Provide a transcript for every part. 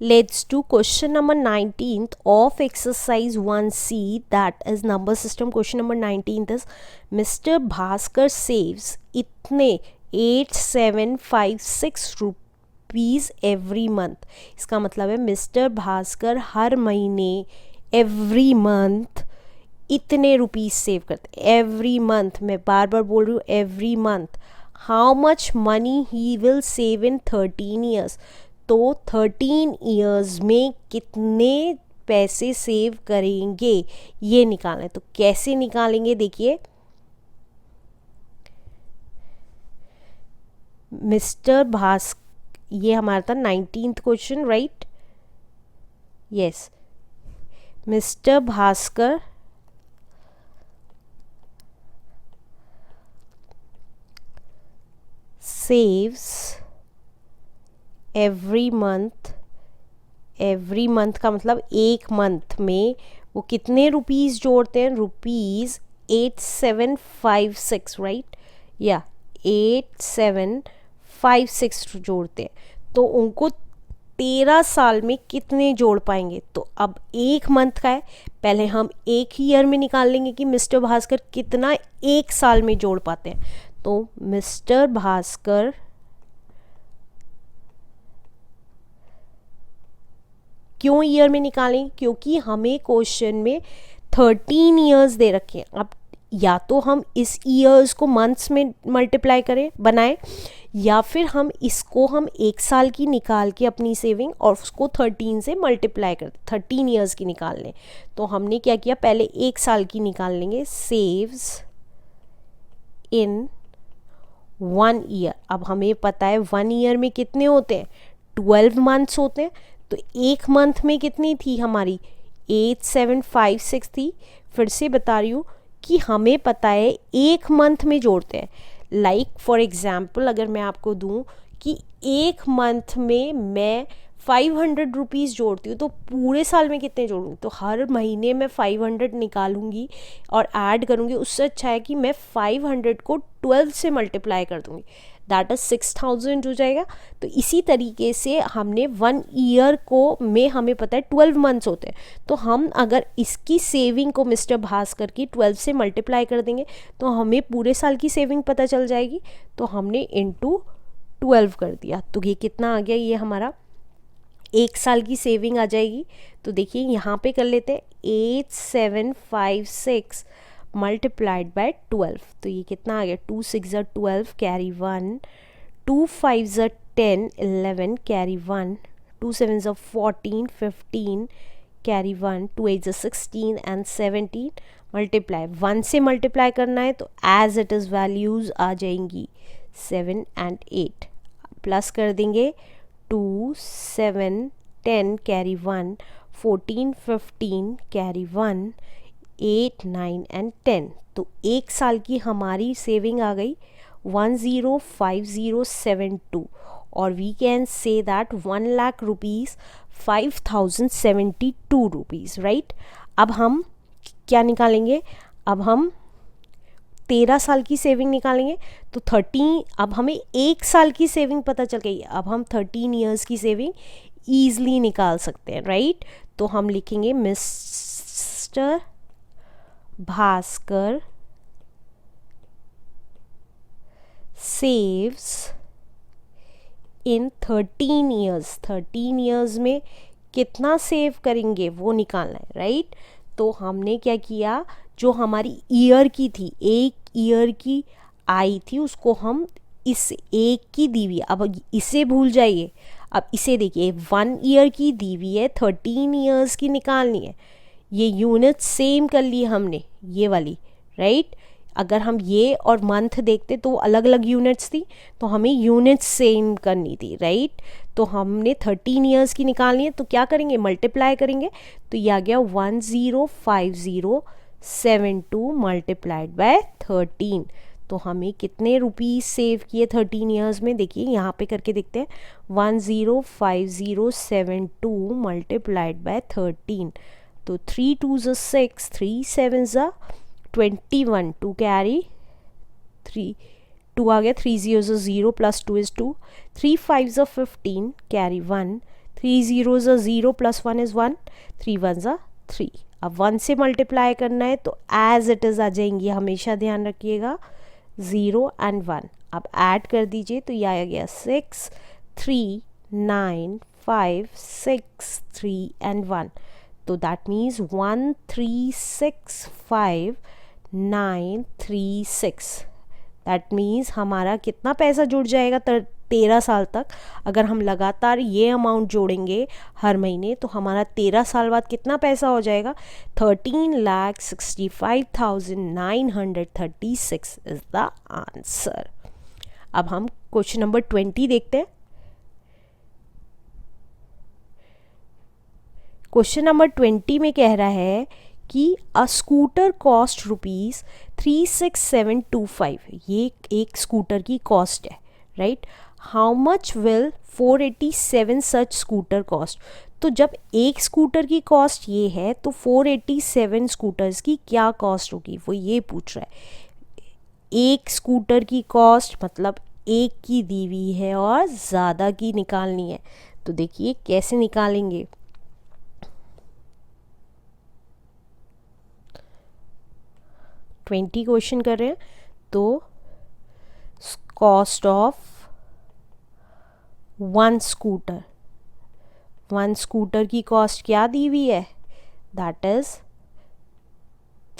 Let's do question number 19th of exercise 1C, that is number system. Question number 19th is Mr. Bhaskar saves इतने 8756 rupees every month. इसका मतलब है mister Bhaskar हर महीने every month इतने rupees save करते हैं. Every month, मैं बार बार बोल रही हूँ every month. How much money he will save in 13 years. तो 13 ईयर्स में कितने पैसे सेव करेंगे ये निकालना है. तो कैसे निकालेंगे देखिए. मिस्टर भास्कर, ये हमारा था 19th question, right. Yes, mister Bhaskar saves every month का मतलब एक मंथ में वो कितने रुपीज़ जोड़ते हैं. Rupees 8756, right. या 8756 जोड़ते हैं. तो उनको 13 साल में कितने जोड़ पाएंगे. तो अब एक मंथ का है, पहले हम एक ही ईयर में निकाल लेंगे कि मिस्टर भास्कर कितना एक साल में जोड़ पाते हैं. तो मिस्टर भास्कर क्यों ईयर में निकालें, क्योंकि हमें क्वेश्चन में 13 ईयर्स दे रखे हैं. अब या तो हम इस ईयर्स को मंथ्स में मल्टीप्लाई करें, बनाएं, या फिर हम इसको हम एक साल की निकाल के अपनी सेविंग और उसको 13 से मल्टीप्लाई कर 13 ईयर्स की निकाल लें. तो हमने क्या किया, पहले एक साल की निकाल लेंगे. सेव्स इन 1 ईयर. अब हमें पता है 1 ईयर में कितने होते हैं, 12 मंथ्स होते हैं. तो एक मंथ में कितनी थी हमारी, 8756 थी. फिर से बता रही हूँ कि हमें पता है एक मंथ में जोड़ते हैं. लाइक फॉर एग्जाम्पल अगर मैं आपको दूँ कि एक मंथ में मैं 500 रुपीज़ जोड़ती हूँ, तो पूरे साल में कितने जोड़ूँगी. तो हर महीने मैं 500 निकालूंगी और ऐड करूँगी. उससे अच्छा है कि मैं 500 को 12 से मल्टीप्लाई कर दूँगी, दैट इज़ 6000 हो जाएगा. तो इसी तरीके से हमने 1 ईयर को में हमें पता है 12 मंथ्स होते हैं. तो हम अगर इसकी सेविंग को मिस्टर भास्कर की 12 से मल्टीप्लाई कर देंगे तो हमें पूरे साल की सेविंग पता चल जाएगी. तो हमने इंटू 12 कर दिया. तो ये कितना आ गया, ये हमारा एक साल की सेविंग आ जाएगी. तो देखिए यहाँ पे कर लेते हैं 8756 मल्टीप्लाइड बाय 12. तो ये कितना आ गया, 2 6 12 carry 1, 2 5 10 11 carry 1, 2 7 14 15 carry 1, 2 8 16 and 17 multiply. 1 से मल्टीप्लाई करना है तो एज इट इज़ वैल्यूज़ आ जाएंगी 7 एंड 8. प्लस कर देंगे 2 7 10 कैरी 1, 14 15 कैरी 1, 8 9 एंड 10. तो एक साल की हमारी सेविंग आ गई 105072. और we can say that 1 lakh rupees 5072 rupees, right. अब हम क्या निकालेंगे, अब हम 13 साल की सेविंग निकालेंगे. तो 13, अब हमें एक साल की सेविंग पता चल गई. अब हम 13 ईयर्स की सेविंग ईजली निकाल सकते हैं, राइट. तो हम लिखेंगे मिस्टर भास्कर सेव्स इन 13 ईयर्स. 13 ईयर्स में कितना सेव करेंगे वो निकालना है, राइट. तो हमने क्या किया, जो हमारी ईयर की थी, एक ईयर की आई थी, उसको हम इस एक की दी हुई, अब इसे भूल जाइए. अब इसे देखिए 1 ईयर की दी हुई है, 13 ईयर्स की निकालनी है. ये यूनिट सेम कर ली हमने, ये वाली, राइट. अगर हम ये और मंथ देखते तो अलग अलग यूनिट्स थी, तो हमें यूनिट्स सेम करनी थी, राइट. तो हमने 13 ईयर्स की निकालनी है, तो क्या करेंगे, मल्टीप्लाई करेंगे. तो ये आ गया 105072 मल्टीप्लाइड बाय 13. तो हमें कितने रुपीज़ सेव किए 13 ईयर्स में, देखिए यहाँ पे करके देखते हैं. 105072 मल्टीप्लाइड बाय 13. तो 3 2 6, 3 7 21, 2 कैरी 3, 2 आ गया, 3 0 0 plus 2 is 2, 3 5 15 carry 1, 3 zeros are 0 plus 1 is 1, 3 ones are 3. अब 1 से मल्टीप्लाई करना है तो एज इट इज़ आ जाएंगी, हमेशा ध्यान रखिएगा 0 एंड 1. अब ऐड कर दीजिए तो ये आ गया 6, 3, 9, 5, 6, 3 एंड 1. तो दैट मीन्स 1365,936. दैट मीन्स हमारा कितना पैसा जुड़ जाएगा 13 साल तक. अगर हम लगातार ये अमाउंट जोड़ेंगे हर महीने तो हमारा 13 साल बाद कितना पैसा हो जाएगा, 13,65,936 इज द आंसर. अब हम क्वेश्चन नंबर 20 देखते हैं. क्वेश्चन नंबर 20 में कह रहा है कि अ स्कूटर कॉस्ट रुपीज़ 36,725. ये एक स्कूटर की कॉस्ट है, right. How much will 487 such scooter cost. तो जब एक स्कूटर की कॉस्ट ये है तो 487 स्कूटर्स की क्या कॉस्ट होगी, वो ये पूछ रहा है. एक स्कूटर की कॉस्ट मतलब एक की दी हुई है और ज़्यादा की निकालनी है. तो देखिए कैसे निकालेंगे. ट्वेंटी क्वेश्चन कर रहे हैं तो कॉस्ट ऑफ वन स्कूटर की कॉस्ट क्या दी हुई है, दैट इज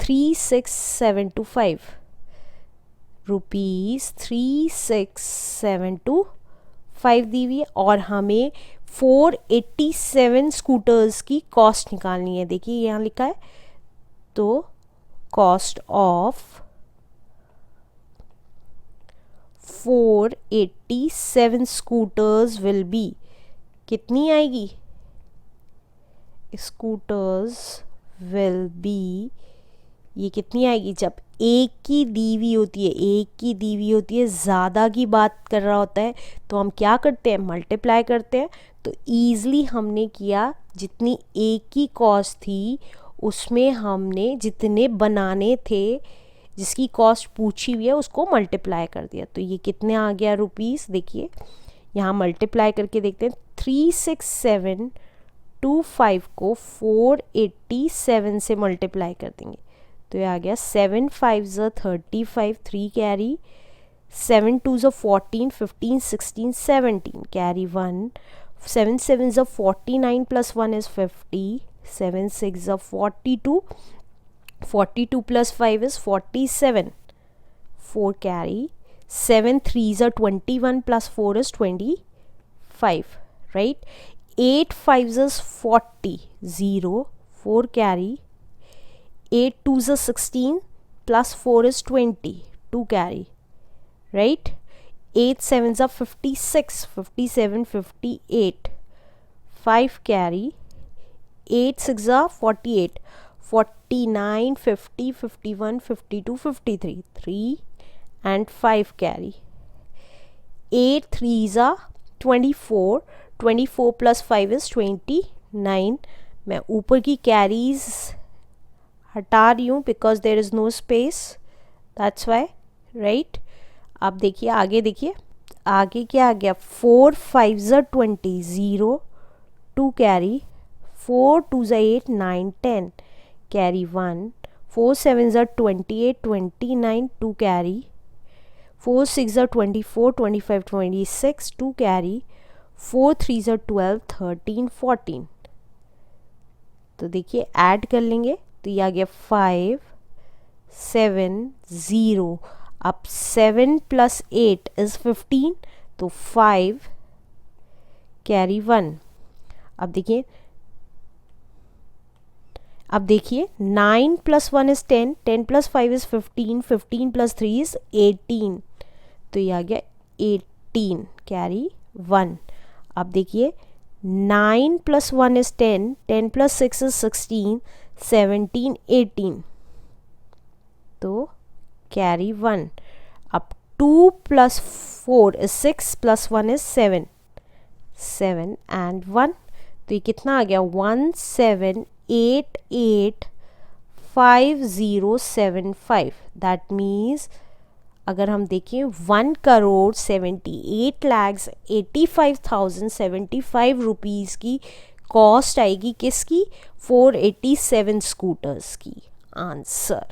36,725 रुपीज़. 36,725 दी हुई है और हमें 487 स्कूटर्स की कॉस्ट निकालनी है. देखिए यहाँ लिखा है तो cost of 487 scooters will be, कितनी आएगी, स्कूटर्स विल बी, ये कितनी आएगी. जब एक की दी हुई होती है, ज़्यादा की बात कर रहा होता है तो हम क्या करते हैं, मल्टीप्लाई करते हैं. तो ईज़िली हमने किया, जितनी एक की कॉस्ट थी उसमें हमने जितने बनाने थे जिसकी कॉस्ट पूछी हुई है उसको मल्टीप्लाई कर दिया. तो ये कितने आ गया रुपीज़. देखिए यहाँ मल्टीप्लाई करके देखते हैं. 36725 को 487 से मल्टीप्लाई कर देंगे तो ये आ गया 7 5 35, 3 carry, 7 2 14, 15 16 17 carry 1, 7 7 49 plus 1 is 50, 7 6 42, 42 plus 5 is 47, 4 carry, 7 3 21 plus 4 is 25, right. 8 5 is 40, 0, 4 carry, 8 2 16 plus 4 is 20, 2 carry, right. 8 7 56, 57, 58, 5 carry, 8 6 48, 49, 50, 51, 52, 53, 3 and 5 carry. 8 3s are 24, 24 plus 5 is 29. मैं ऊपर की कैरीज हटा रही हूँ because there is no space, that's why, right. अब देखिए आगे, देखिए आगे क्या आ गया. 4 5 20, 0, 2 कैरी, 4 2 8 9 10 कैरी 1, 4 7 28 29, 2 कैरी, 4 6 24 25 26, 2 कैरी, 4 3 12 13 14. तो देखिए ऐड कर लेंगे तो ये आ गया 5 7 0. अब 7 plus 8 is 15 तो 5 कैरी 1. अब देखिए 9 plus 1 is 10, 10 plus 5 is 15, 15 plus 3 is 18 तो ये आ गया 18 कैरी 1. अब देखिए 9 plus 1 is 10, 10 plus 6 is 16, 17 18 तो कैरी 1. अब 2 plus 4 is 6 plus 1 is 7, 7 and 1 तो ये कितना आ गया 17885075. दैट मीन्स अगर हम देखें 1,78,85,075 रुपीज़ की कॉस्ट आएगी किसकी, 487 स्कूटर्स की। आंसर